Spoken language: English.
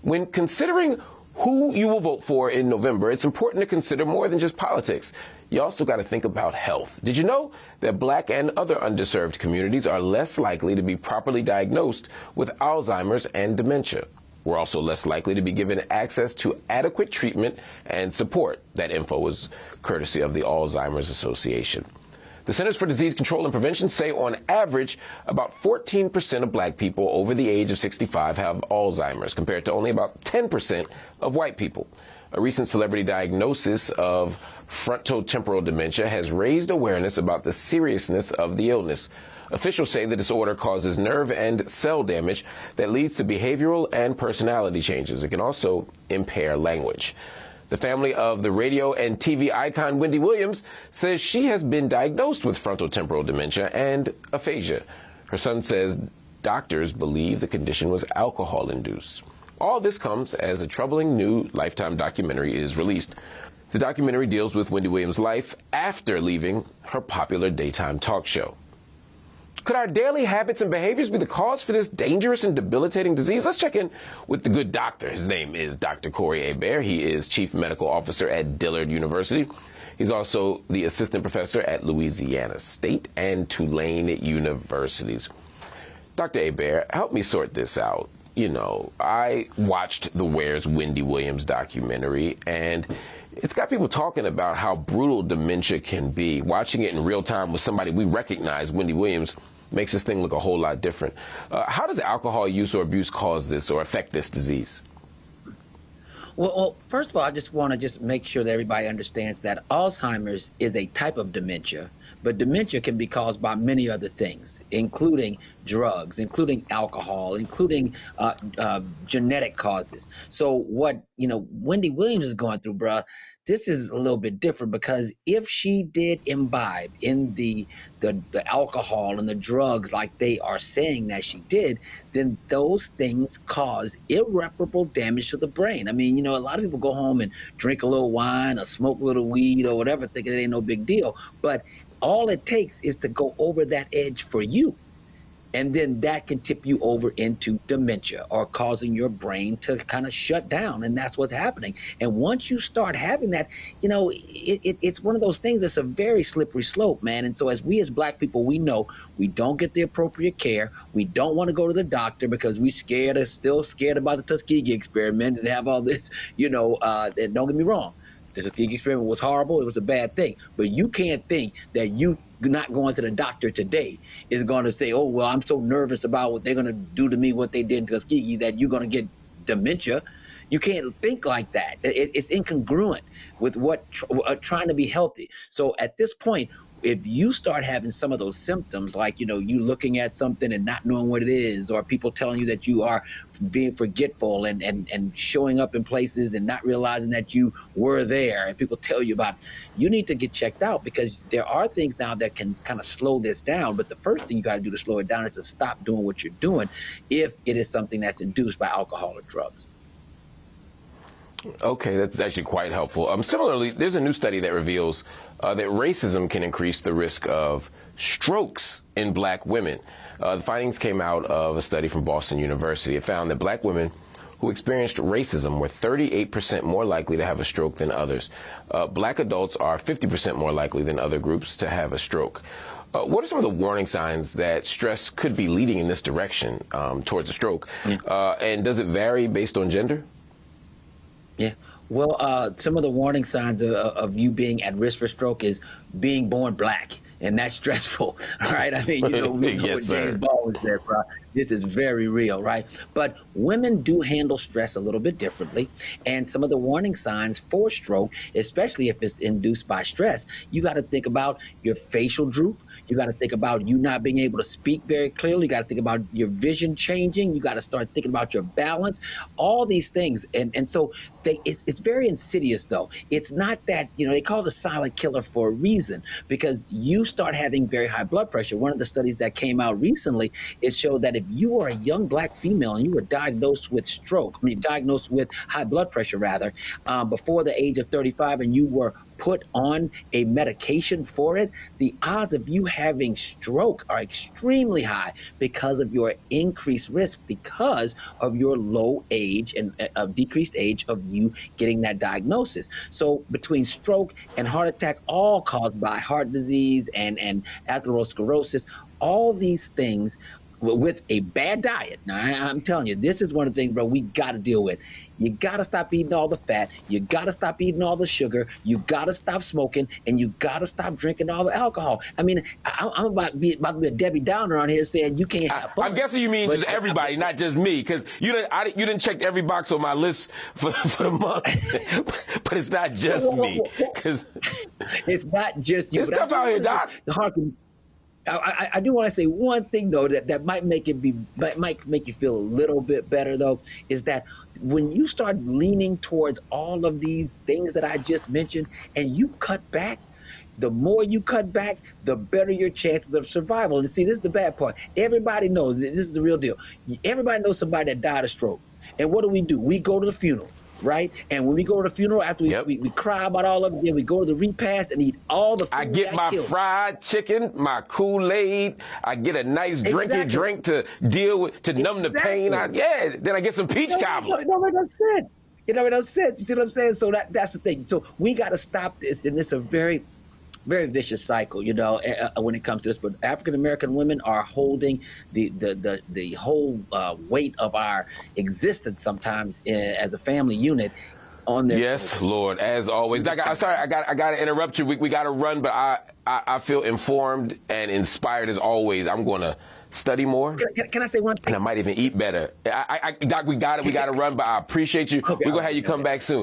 When considering who you will vote for in November, it's important to consider more than just politics. You also got to think about health. Did you know that Black and other underserved communities are less likely to be properly diagnosed with Alzheimer's and dementia? We're also less likely to be given access to adequate treatment and support. That info was courtesy of the Alzheimer's Association. The Centers for Disease Control and Prevention say on average, about 14% of Black people over the age of 65 have Alzheimer's, compared to only about 10% of white people. A recent celebrity diagnosis of frontotemporal dementia has raised awareness about the seriousness of the illness. Officials say the disorder causes nerve and cell damage that leads to behavioral and personality changes. It can also impair language. The family of the radio and TV icon Wendy Williams says she has been diagnosed with frontotemporal dementia and aphasia. Her son says doctors believe the condition was alcohol-induced. All this comes as a troubling new Lifetime documentary is released. The documentary deals with Wendy Williams' life after leaving her popular daytime talk show. Could our daily habits and behaviors be the cause for this dangerous and debilitating disease? Let's check in with the good doctor. His name is Dr. Corey Hebert. He is Chief Medical Officer at Dillard University. He's also the Assistant Professor at Louisiana State and Tulane Universities. Dr. Hebert, help me sort this out. You know, I watched the Where's Wendy Williams documentary, and it's got people talking about how brutal dementia can be. Watching it in real time with somebody we recognize, Wendy Williams, makes this thing look a whole lot different. How does alcohol use or abuse cause this or affect this disease? Well, first of all, I just want to make sure that everybody understands that Alzheimer's is a type of dementia, but dementia can be caused by many other things, including drugs, including alcohol, including genetic causes. So what, Wendy Williams is going through, bruh, this is a little bit different, because if she did imbibe in the alcohol and the drugs like they are saying that she did, then those things cause irreparable damage to the brain. I mean, a lot of people go home and drink a little wine or smoke a little weed or whatever, thinking it ain't no big deal. But all it takes is to go over that edge for you. And then that can tip you over into dementia or causing your brain to kind of shut down. And that's what's happening. And once you start having that, it's one of those things that's a very slippery slope, man. And so as Black people, we know we don't get the appropriate care. We don't want to go to the doctor because we still scared about the Tuskegee experiment and have all this, and don't get me wrong. The Tuskegee experiment was horrible. It was a bad thing. But you can't think that you not going to the doctor today is going to say, oh, well, I'm so nervous about what they're going to do to me, what they did in Tuskegee, that you're going to get dementia. You can't think like that. It's incongruent with what trying to be healthy. So at this point, if you start having some of those symptoms, like, you looking at something and not knowing what it is, or people telling you that you are being forgetful and showing up in places and not realizing that you were there, and people tell you about, you need to get checked out, because there are things now that can kind of slow this down. But the first thing you got to do to slow it down is to stop doing what you're doing if it is something that's induced by alcohol or drugs. Okay, that's actually quite helpful. Similarly, there's a new study that reveals that racism can increase the risk of strokes in Black women. The findings came out of a study from Boston University. It found that Black women who experienced racism were 38% more likely to have a stroke than others. Black adults are 50% more likely than other groups to have a stroke. What are some of the warning signs that stress could be leading in this direction towards a stroke? And does it vary based on gender? Yeah. Well, some of the warning signs of you being at risk for stroke is being born Black, and that's stressful, right? I mean, we know what James Baldwin said, bro. This is very real, right? But women do handle stress a little bit differently, and some of the warning signs for stroke, especially if it's induced by stress, you got to think about your facial droop. You got to think about you not being able to speak very clearly. You got to think about your vision changing. You got to start thinking about your balance, all these things. And so it's very insidious, though. It's not that, they call it a silent killer for a reason, because you start having very high blood pressure. One of the studies that came out recently, it showed that if you are a young Black female and you were diagnosed with high blood pressure rather, before the age of 35, and you were put on a medication for it, the odds of you having stroke are extremely high because of your increased risk, because of your low age and decreased age of you getting that diagnosis. So between stroke and heart attack, all caused by heart disease and atherosclerosis, all these things with a bad diet. Now, I'm telling you, this is one of the things, bro, we got to deal with. You got to stop eating all the fat. You got to stop eating all the sugar. You got to stop smoking, and you got to stop drinking all the alcohol. I mean, I'm about to be a Debbie Downer on here saying you can't have fun. I'm guessing you mean just everybody, not just me, because you didn't check every box on my list for the month. But it's not just me. Cause it's not just you. It's tough out here, Doc. I do want to say one thing though that might make you feel a little bit better though, is that when you start leaning towards all of these things that I just mentioned and you cut back, the more you cut back, the better your chances of survival. And see, this is the bad part. Everybody knows, this is the real deal. Everybody knows somebody that died of stroke. And what do? We go to the funeral. Right? And when we go to the funeral, after we cry about all of it, then we go to the repast and eat all the food. I get my fried chicken, my Kool-Aid. I get a nice drink to deal with, to numb the pain. Then I get some peach cobbler. It don't make no sense. It don't make no sense. You see what I'm saying? So that's the thing. So we got to stop this. And it's a very, very vicious cycle, when it comes to this. But African-American women are holding the whole weight of our existence sometimes as a family unit on their Yes, shoulders. Lord, as always. Doc, I'm sorry, I got to interrupt you. We got to run, but I feel informed and inspired as always. I'm going to study more. Can I say one thing? And I might even eat better. Doc, we got to run, but I appreciate you. We're going to have you come back soon.